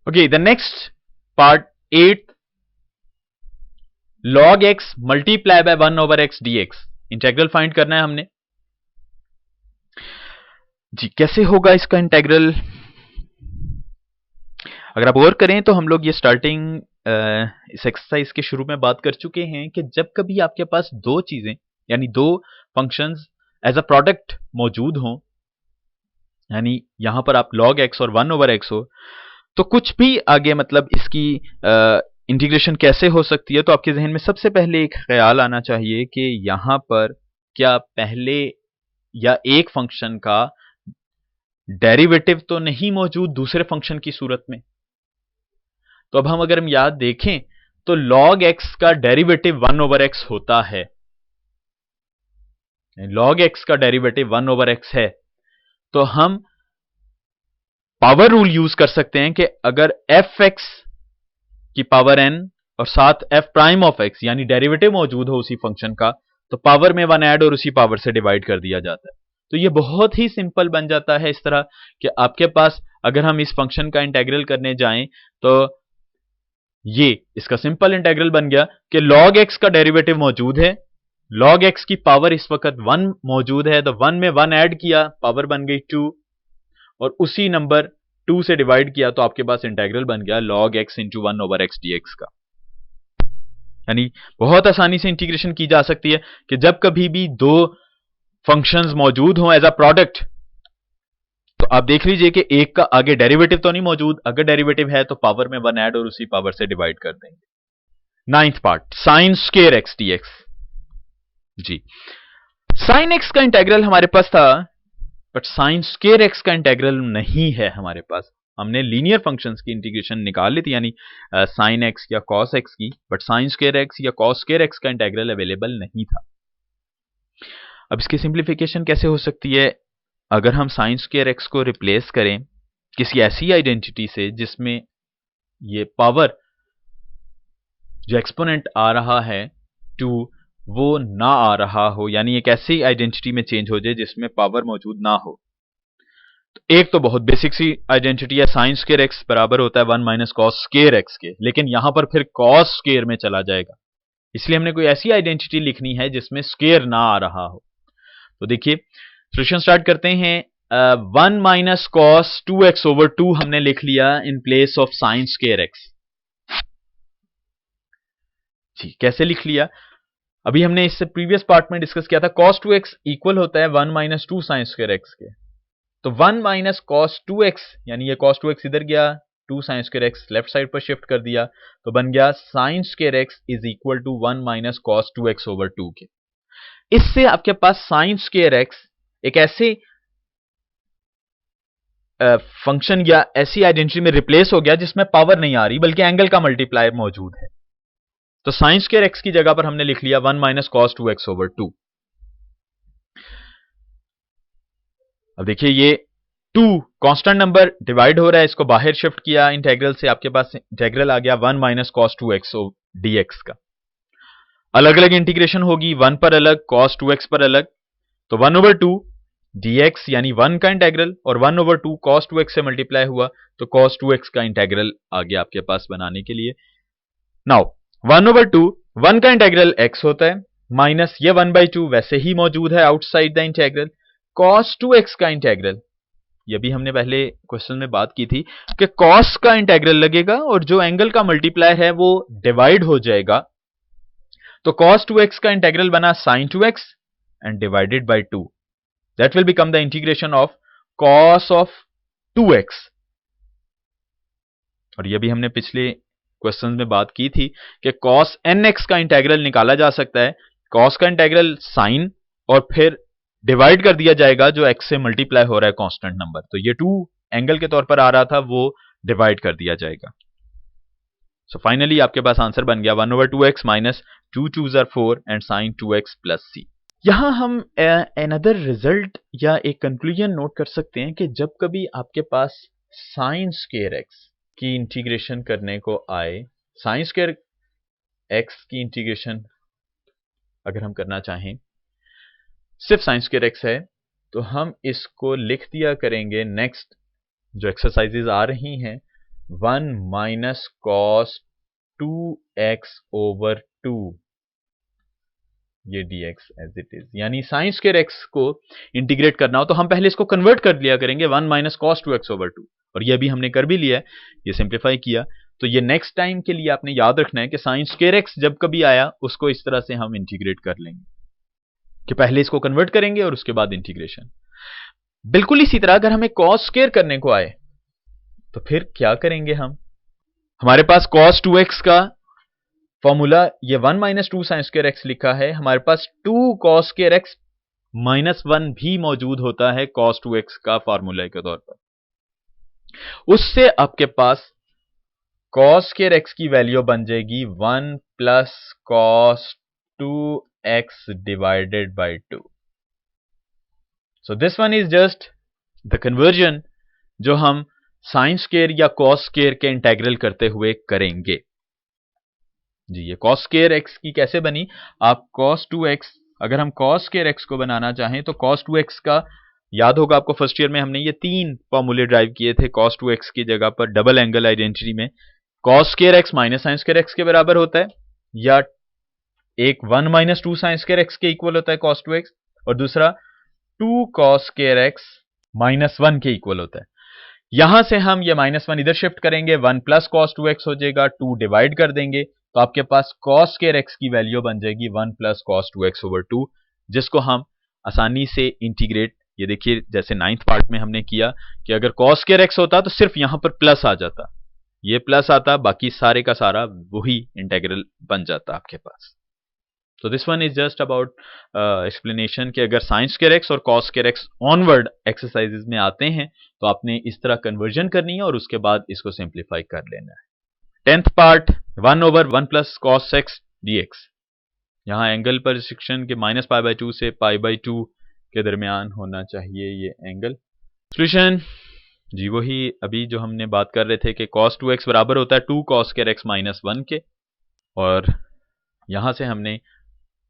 Okay, the next part 8th, log x multiply by 1 over x dx integral find करना है हमने जी। कैसे होगा इसका इंटेग्रल? अगर आप गौर करें तो हम लोग ये स्टार्टिंग इस एक्सरसाइज के शुरू में बात कर चुके हैं कि जब कभी आपके पास दो चीजें यानी दो फंक्शंस एज अ प्रोडक्ट मौजूद हों, यानी यहां पर आप log x और 1 over x हो, तो कुछ भी आगे मतलब इसकी इंटीग्रेशन कैसे हो सकती है, तो आपके जहन में सबसे पहले एक ख्याल आना चाहिए कि यहां पर क्या पहले या एक फंक्शन का डेरिवेटिव तो नहीं मौजूद दूसरे फंक्शन की सूरत में। तो अब अगर हम याद देखें तो log x का डेरिवेटिव 1 over x होता है, log x का डेरिवेटिव 1 over x है, तो हम पावर रूल यूज कर सकते हैं कि अगर fx की पावर n और साथ f प्राइम ऑफ x यानी डेरिवेटिव मौजूद हो उसी फंक्शन का, तो पावर में 1 ऐड और उसी पावर से डिवाइड कर दिया जाता है। तो ये बहुत ही सिंपल बन जाता है इस तरह कि आपके पास अगर हम इस फंक्शन का इंटेग्रल करने जाएं तो ये इसका सिंपल इंटेग्रल बन गया कि log x का डेरिवेटिव मौजूद है, log x की पावर इस वक्त 1 मौजूद है, तो 1 में 1 ऐड किया, पावर बन गई 2 और उसी नंबर 2 से डिवाइड किया, तो आपके पास इंटेग्रल बन गया log x into 1 over x dx का। यानी बहुत आसानी से इंटीग्रेशन की जा सकती है कि जब कभी भी दो फंक्शंस मौजूद हों एज अ प्रोडक्ट, तो आप देख लीजिए कि एक का आगे डेरिवेटिव तो नहीं मौजूद, अगर डेरिवेटिव है तो पावर में 1 ऐड और उसी पावर से डिवाइड कर देंगे। 9th part, sine square x dx जी। साइन x का इंटेग्रल हमारे पास था, बट साइन स्क्वायर x का इंटेग्रल नहीं है हमारे पास। हमने लीनियर फंक्शंस की इंटीग्रेशन निकाल ली थी, यानी साइन x या कॉस x की, बट साइन स्क्वायर x या कॉस स्क्वायर x का इंटेग्रल अवेलेबल नहीं था। अब इसकी सिंप्लीफिकेशन कैसे हो सकती है? अगर हम साइन स्क्वायर x को रिप्लेस करें किसी ऐसी आइडेंटिटी से जिसमें ये पावर जो एक्सपोनेंट आ रहा है 2 वो ना आ रहा हो, यानी एक ऐसी आइडेंटिटी में चेंज हो जाए जिसमें पावर मौजूद ना हो। तो एक तो बहुत बेसिक सी आइडेंटिटी है, साइन स्क्वायर एक्स बराबर होता है 1 माइनस कॉस स्क्वायर एक्स के, लेकिन यहां पर फिर कॉस स्क्वायर में चला जाएगा, इसलिए हमने कोई ऐसी आइडेंटिटी लिखनी है जिसमें स्क्वायर ना आ रहा हो। तो देखिए सोल्यूशन स्टार्ट करते हैं। 1 माइनस कॉस 2x over 2 हमने लिख लिया in place of sine square X जी। कैसे लिख लिया? अभी हमने इससे प्रीवियस पार्ट में डिस्कस किया था, cos 2x इक्वल होता है 1 माइनस 2 साइन स्क्वायर एक्स के। तो 1 माइनस cos 2x यानी ये cos 2x इधर गया, 2 sine square X left side पर शिफ्ट कर दिया, तो बन गया sine square X is equal to 1 minus cos 2x over 2 के। इससे आपके पास साइन स्क्वायर एक्स एक ऐसे फंक्शन या ऐसी आइडेंटिटी में रिप्लेस हो गया जिसमें पावर नहीं आ रही बल्कि एंगल का मल्टीप्लायर मौजूद है। तो साइन स्क्वायर एक्स की जगह पर हमने लिख लिया 1 माइनस कॉस 2x over 2। अब देखिए ये 2 कांस्टेंट नंबर डिवाइड हो रहा है, इसको बाहर शिफ्ट किया इंटेग्रल से, आपके पास इंटेग्रल आ गया 1 माइनस कॉस 2x dx का। अलग अलग इंटीग्रेशन होगी, 1 पर अलग, cos 2x पर अलग, तो 1 over 2 dx यानी 1 का इंटेग्रल और 1 over 2 cos 2x से मल्टीप्लाई हुआ, तो cos 2x का इंटेग्रल आ गया आपके पास बनाने के लिए। नाउ 1 over 2 1 का इंटेग्रल x होता है, माइनस ये 1/2 वैसे ही मौजूद है outside the integral, cos 2x का इंटेग्रल, ये भी हमने पहले क्वेश्चन में बात की थी कि cos का इंटेग्रल लगेगा और जो एंगल का मल्टीप्लायर है वो डिवाइड हो जाएगा, तो cos 2x का इंटेग्रल बना sin 2x and divided by 2, that will become the integration of cos of 2x। और ये भी हमने पिछले क्वेश्चन में बात की थी कि cos nx का इंटेग्रल निकाला जा सकता है, cos का इंटेग्रल साइन और फिर डिवाइड कर दिया जाएगा जो x से मल्टीप्लाई हो रहा है कांस्टेंट नंबर, तो ये 2 एंगल के तौर पर आ रहा था वो डिवाइड कर दिया जाएगा। सो फाइनली आपके पास आंसर बन गया 1 over 2x minus 2 2s are 4 and sine 2x plus c। यहां हम अनदर रिजल्ट या एक कंक्लूजन नोट कर सकते हैं कि जब कभी आपके पास साइन स्क्वायर एक्स की इंटीग्रेशन करने को आए, साइन स्क्वायर एक्स की इंटीग्रेशन अगर हम करना चाहें, सिर्फ साइन स्क्वायर एक्स है, तो हम इसको लिख दिया करेंगे नेक्स्ट जो एक्सरसाइजेज आ रही हैं 1 माइनस कॉस 2x/2 ये dx एज इट इज, यानी साइन स्क्वायर x को इंटीग्रेट करना हो तो हम पहले इसको कन्वर्ट कर लिया करेंगे 1 माइनस कॉस 2x/2, और ये अभी हमने कर भी लिया है, ये सिंप्लीफाई किया। तो ये नेक्स्ट टाइम के लिए आपने याद रखना है कि साइन स्क्वायर x जब कभी आया उसको इस तरह से हम इंटीग्रेट कर लेंगे कि पहले इसको कन्वर्ट करेंगे और उसके बाद इंटीग्रेशन। बिल्कुल इसी तरह अगर हमें कॉस स्क्वायर करने को आए तो फिर क्या करेंगे हम, हमारे पास cos 2x का फॉर्मूला ये 1 माइनस 2 साइन स्क्वायर एक्स लिखा है, हमारे पास 2 cos स्क्वायर एक्स माइनस 1 भी मौजूद होता है cos 2x का फॉर्मूला के तौर पर। उससे आपके पास cos स्क्वायर एक्स की वैल्यू बन जाएगी 1 plus cos 2x divided by 2। So this one is just the conversion जो हम साइन स्क्वायर या cos स्क्वायर के इंटेग्रल करते हुए करेंगे। जी, ये cos स्क्वायर x की कैसे बनी, आप cos 2x, अगर हम cos स्क्वायर x को बनाना चाहें तो cos 2x का याद होगा आपको, फर्स्ट ईयर में हमने ये 3 फॉर्मूले ड्राइव किए थे cos 2x की जगह पर डबल एंगल आइडेंटिटी में। cos square x minus sine square x के बराबर होता है, या एक 1 माइनस 2 साइन स्क्वायर x के इक्वल होता है cos 2x, और दूसरा 2 cos स्क्वायर x माइनस 1 के इक्वल होता है। यहां से हम ये माइनस 1 इधर शिफ्ट करेंगे, 1 प्लस cos 2x हो जाएगा, 2 डिवाइड कर देंगे तो आपके पास cos स्क्वायर x की वैल्यू बन जाएगी 1 प्लस cos 2x/2, जिसको हम आसानी से इंटीग्रेट, ये देखिए जैसे 9th पार्ट में हमने किया कि अगर cos स्क्वायर x होता तो सिर्फ यहां पर प्लस आ जाता, ये प्लस आता, बाकी सारे का सारा वही इंटेग्रल बन जाता आपके पास। तो this one is just about explanation कि अगर साइन स्क्वायर x और cos square x onward exercises में आते हैं तो आपने इस तरह कन्वर्जन करनी है और उसके बाद इसको सिंप्लीफाई कर लेना है। 10th part 1/1 plus cos x dx, यहां एंगल पर रिस्ट्रिक्शन के -π/2 से π/2 के दरमियान होना चाहिए ये एंगल। सोल्यूशन जी वही अभी जो हमने बात कर रहे थे कि cos 2x बराबर होता है 2 cos स्क्वायर x माइनस 1 के, और यहां से हमने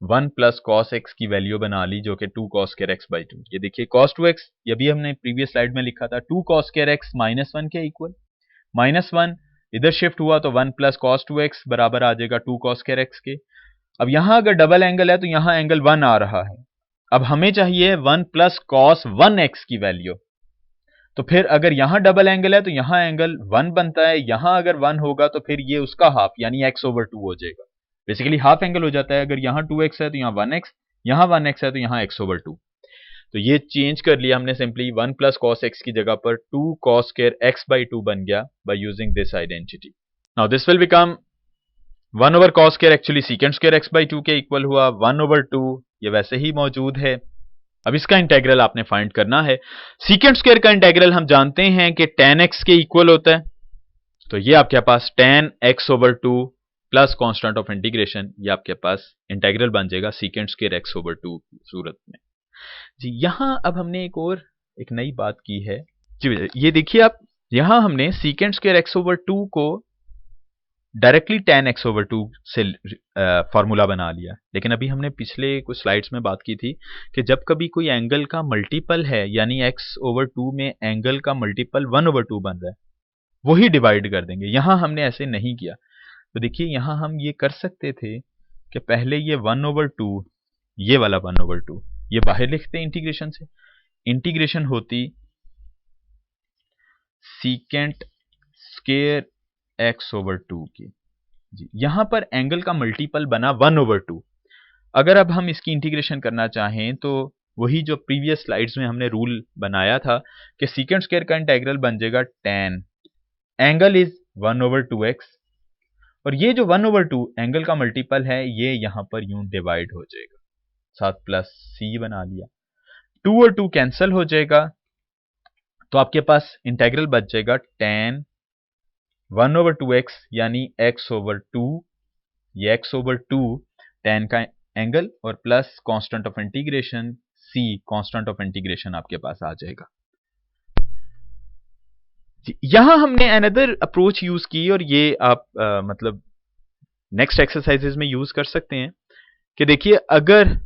1 प्लस cos x की वैल्यू बना ली जो कि 2 cos स्क्वायर x/2। ये देखिए cos 2x ये भी हमने प्रीवियस स्लाइड में लिखा था 2 cos स्क्वायर x माइनस 1 के इक्वल, -1 इधर शिफ्ट हुआ तो 1 प्लस cos 2x बराबर आ जाएगा 2 cos स्क्वायर x के। अब यहां अगर डबल एंगल है तो यहां एंगल 1 आ रहा है, अब हमें चाहिए 1 प्लस cos 1x की वैल्यू, तो फिर अगर यहां डबल एंगल है तो यहां एंगल 1 बनता है, यहां अगर 1 होगा तो फिर ये उसका हाफ यानी x/2 हो जाएगा, बेसिकली हाफ एंगल हो जाता है। अगर यहां 2x है तो यहां 1x, यहां 1x है तो यहां x/2, तो ये चेंज कर लिया हमने सिंपली, 1 प्लस cos x की जगह पर 2 cos स्क्वायर x/2 बन गया by using this identity. Now this will become 1/cos square actually secant square x/2 के इक्वल हुआ, 1/2 ये वैसे ही मौजूद है। अब इसका इंटेग्रल आपने फाइंड करना है। secant स्क्वायर का इंटेग्रल हम जानते हैं कि tan x के इक्वल होता है, तो ये आपके पास tan x/2 plus constant of integration, ये आपके पास इंटेग्रल बन जाएगा secant स्क्वायर x/2 की सूरत में। जी यहां अब हमने एक नई बात की है जी, ये देखिए आप, यहां हमने secant स्क्वायर x/2 को डायरेक्टली tan x/2 से फॉर्मूला बना लिया, लेकिन अभी हमने पिछले कुछ स्लाइड्स में बात की थी कि जब कभी कोई एंगल का मल्टीपल है यानी x/2 में एंगल का मल्टीपल 1/2 बन रहा है, वही डिवाइड कर देंगे। यहां हमने ऐसे नहीं किया, तो देखिए यहां हम ये कर सकते थे कि पहले ये 1/2, ये वाला 1/2 ये बाहर लिखते हैं इंटीग्रेशन से, इंटीग्रेशन होती secant स्क्वायर x/2 की। जी यहां पर एंगल का मल्टीपल बना 1/2। अगर अब हम इसकी इंटीग्रेशन करना चाहें तो वही जो प्रीवियस स्लाइड्स में हमने रूल बनाया था कि secant स्क्वायर का इंटेग्रल बन जाएगा tan, एंगल इज 1/2x, और ये जो 1/2 एंगल का मल्टीपल है ये यहां पर यूं डिवाइड हो जाएगा, साथ प्लस c बना लिया, 2 और 2 कैंसिल हो जाएगा, तो आपके पास इंटेग्रल बच जाएगा tan 1/2x यानी x/2, ये x/2 tan का एंगल और plus constant of integration c, constant of integration आपके पास आ जाएगा। यहां हमने अनदर अप्रोच यूज की, और ये आप मतलब नेक्स्ट एक्सरसाइजेज में यूज कर सकते हैं कि देखिए अगर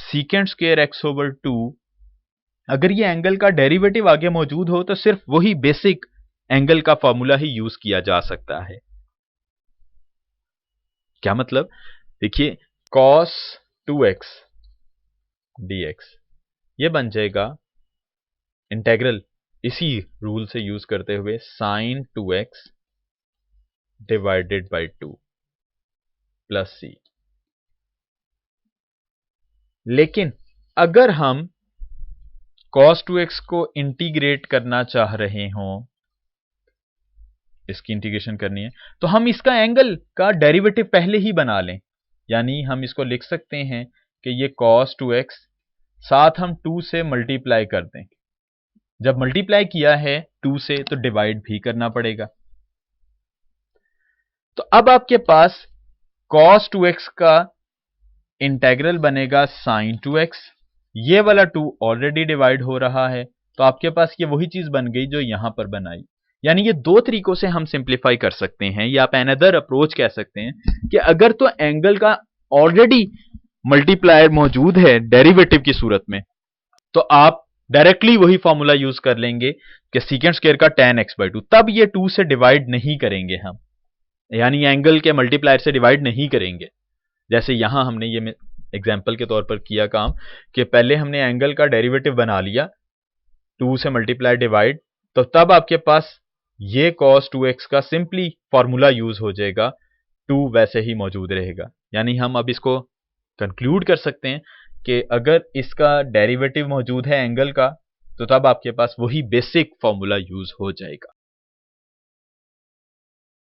secant स्क्वायर x/2 अगर ये एंगल का डेरिवेटिव आगे मौजूद हो तो सिर्फ वही बेसिक एंगल का फॉर्मूला ही यूज किया जा सकता है। क्या मतलब? देखिए cos 2x dx ये बन जाएगा इंटेग्रल इसी रूल से यूज करते हुए sin 2x divided by 2 plus c। लेकिन अगर हम cos 2x को इंटीग्रेट करना चाह रहे हों, इसकी इंटीग्रेशन करनी है, तो हम इसका एंगल का डेरिवेटिव पहले ही बना लें। यानी हम इसको लिख सकते हैं कि ये cos 2x साथ हम 2 से मल्टीप्लाई कर दें। जब मल्टीप्लाई किया है 2 से तो डिवाइड भी करना पड़ेगा। तो अब आपके पास cos 2x का इंटेग्रल बनेगा sin 2x। ये वाला 2 ऑलरेडी डिवाइड हो रहा है, तो आपके पास ये वही चीज बन गई जो यहां पर बनाई। यानी ये दो तरीकों से हम सिंप्लीफाई कर सकते हैं, या आप अनदर अप्रोच कह सकते हैं कि अगर तो एंगल का ऑलरेडी मल्टीप्लायर मौजूद है डेरिवेटिव की सूरत में, तो आप डायरेक्टली वही फॉर्मूला यूज कर लेंगे कि सीकेंट स्क्वायर का tan x/2। तब ये 2 से डिवाइड नहीं करेंगे हम, यानी एंगल के मल्टीप्लायर से डिवाइड नहीं करेंगे। जैसे यहां हमने ये एग्जाम्पल के तौर पर किया काम कि पहले हमने एंगल का डेरिवेटिव बना लिया 2 से मल्टीप्लाई डिवाइड, तो तब आपके पास ये cos 2x का सिंपली फॉर्मूला यूज हो जाएगा, 2 वैसे ही मौजूद रहेगा। यानी हम अब इसको कंक्लूड कर सकते हैं कि अगर इसका डेरिवेटिव मौजूद है एंगल का, तो तब आपके पास वही बेसिक फॉर्मूला यूज हो जाएगा।